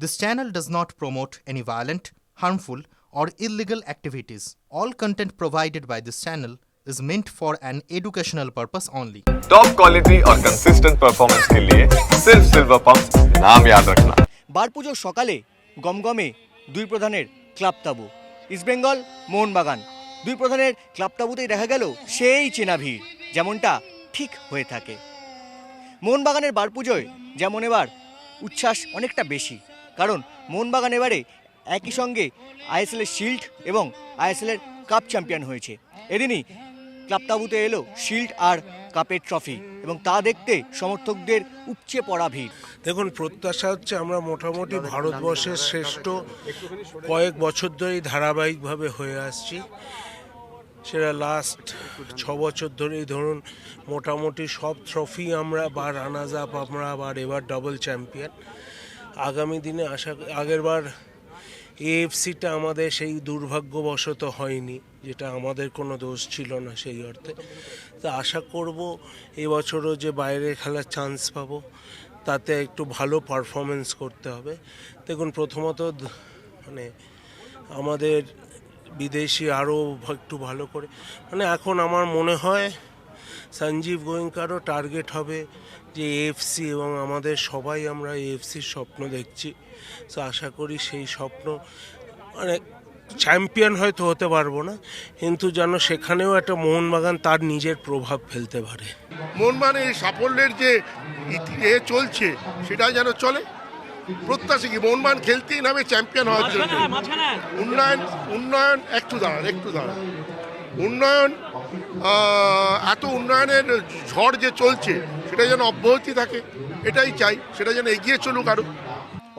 This channel does not promote any violent, harmful, or illegal activities. All content provided by this channel is meant for an educational purpose only. Top quality और consistent performance के लिए सिर्फ silver pump नाम याद रखना। বার পুজোর সকালে গমগমে দুই প্রধানের ক্লাব তাঁবু, ইস্টবেঙ্গল মোহনবাগান। দুই প্রধানের ক্লাব তাঁবুতেই দেখা গেল সেই চেনা ভিড়, যেমনটা ঠিক হয়ে থাকে। মোহনবাগানের বার পুজোয় যেমন এবার উচ্ছ্বাস অনেকটা বেশি, কারণ মোহনবাগান এবারে একই সঙ্গে আইএসএলের শিল্ড এবং আইএসএলের কাপ চ্যাম্পিয়ন হয়েছে। এদিনই ক্লাব তাঁবুতে এলো শিল্ড আর কাপের ট্রফি এবং তা দেখতে সমর্থকদের উপচে পড়া ভিড়। দেখুন, প্রত্যাশা হচ্ছে আমরা মোটামুটি ভারতবর্ষের শ্রেষ্ঠ কয়েক বছর ধরেই ধারাবাহিকভাবে হয়ে আসছি। সেটা লাস্ট 6 বছর ধরেই ধরুন মোটামুটি সব ট্রফি আমরা বা রানার্স আপ আমরা আবার এবার ডাবল চ্যাম্পিয়ন। আগামী দিনে আগেরবার এএফসিটা আমাদের সেই দুর্ভাগ্যবশত হয়নি, যেটা আমাদের কোনো দোষ ছিল না সেই অর্থে। তা আশা করব এবছরও যে বাইরে খেলার চান্স পাবো, তাতে একটু ভালো পারফরমেন্স করতে হবে। দেখুন, প্রথমত মানে আমাদের বিদেশি আরও একটু ভালো করে, মানে এখন আমার মনে হয় সঞ্জীব গোয়েঙ্কারও টার্গেট হবে যে এএফসি, এবং আমাদের সবাই আমরা এএফসির স্বপ্ন দেখছি। তো আশা করি সেই স্বপ্ন, মানে চ্যাম্পিয়ন হয়তো হতে পারবো না, কিন্তু যেন সেখানেও একটা মোহনবাগান তার নিজের প্রভাব ফেলতে পারে। মোহনবাগানের এই সাফল্যের যে চলছে সেটা যেন চলে। প্রত্যাশা কি মোহনবাগান খেলতেই নামে চ্যাম্পিয়ন হওয়ার জন্য। উন্নয়ন একটু দাঁড়ান উন্নয়ন, এত উন্নয়নের ঝড় যে চলছে সেটা যেন অব্যাহতি থাকে, এটাই চাই, সেটা যেন এগিয়ে চলুক আরও।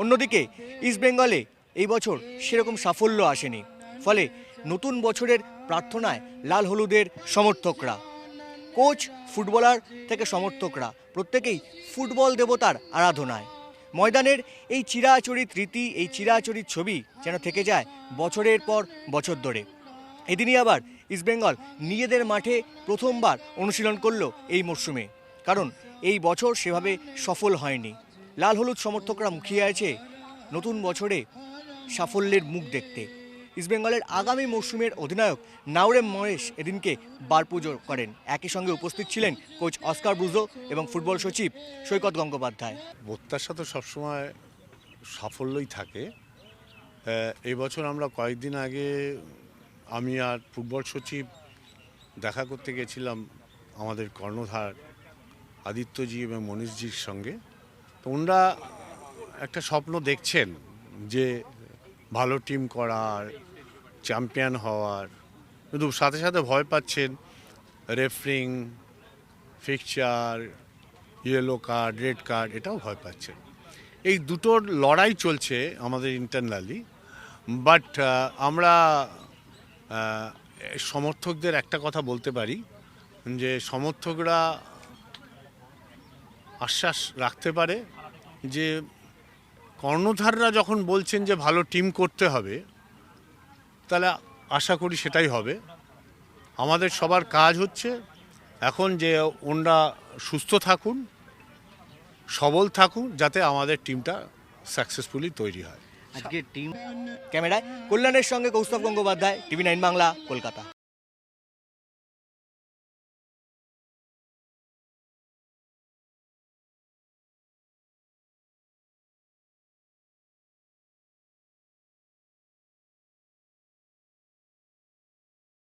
অন্যদিকে ইস্টবেঙ্গলে এই বছর সেরকম সাফল্য আসেনি, ফলে নতুন বছরের প্রার্থনায় লাল হলুদের সমর্থকরা, কোচ, ফুটবলার থেকে সমর্থকরা প্রত্যেকেই ফুটবল দেবতার আরাধনায়। ময়দানের এই চিরাচরিত রীতি, এই চিরাচরিত ছবি যেন থেকে যায় বছরের পর বছর ধরে। এদিনই আবার ইস্টবেঙ্গল নিজেদের মাঠে প্রথমবার অনুশীলন করলো এই মরশুমে, কারণ এই বছর সেভাবে সফল হয়নি। লাল হলুদ সমর্থকরা মুখিয়ে আছে নতুন বছরে সাফল্যের মুখ দেখতে। ইস্টবেঙ্গলের আগামী মরশুমের অধিনায়ক নাওরেম মহেশ এদিনকে বার পুজো করেন। একই সঙ্গে উপস্থিত ছিলেন কোচ অস্কার ব্রুজো এবং ফুটবল সচিব সৈকত গঙ্গোপাধ্যায়। প্রত্যাশা তো সবসময় সাফল্যই থাকে। এই বছর আমরা কয়েকদিন আগে আমি আর ফুটবল সচিব দেখা করতে গেছিলাম আমাদের কর্ণধার আদিত্যজি এবং মনীষজির সঙ্গে। তো ওনারা একটা স্বপ্ন দেখছেন যে ভালো টিম করার, চ্যাম্পিয়ন হওয়ার, কিন্তু সাথে সাথে ভয় পাচ্ছেন referring, fixture, yellow card, red card, এটাও ভয় পাচ্ছেন। এই দুটোর লড়াই চলছে আমাদের ইন্টারনালি। বাট আমরা সমর্থকদের একটা কথা বলতে পারি যে সমর্থকরা আশ্বাস রাখতে পারে যে কর্ণধাররা যখন বলছেন যে ভালো টিম করতে হবে, তাহলে আশা করি সেটাই হবে। আমাদের সবার কাজ হচ্ছে এখন যে ওনারা সুস্থ থাকুন, সবল থাকুন, যাতে আমাদের টিমটা সাকসেসফুলি তৈরি হয়। আজকের টিম ক্যামেরায় কল্যাণের সঙ্গে কৌস্তব গঙ্গোপাধ্যায়, টিভি 9 বাংলা, কলকাতা।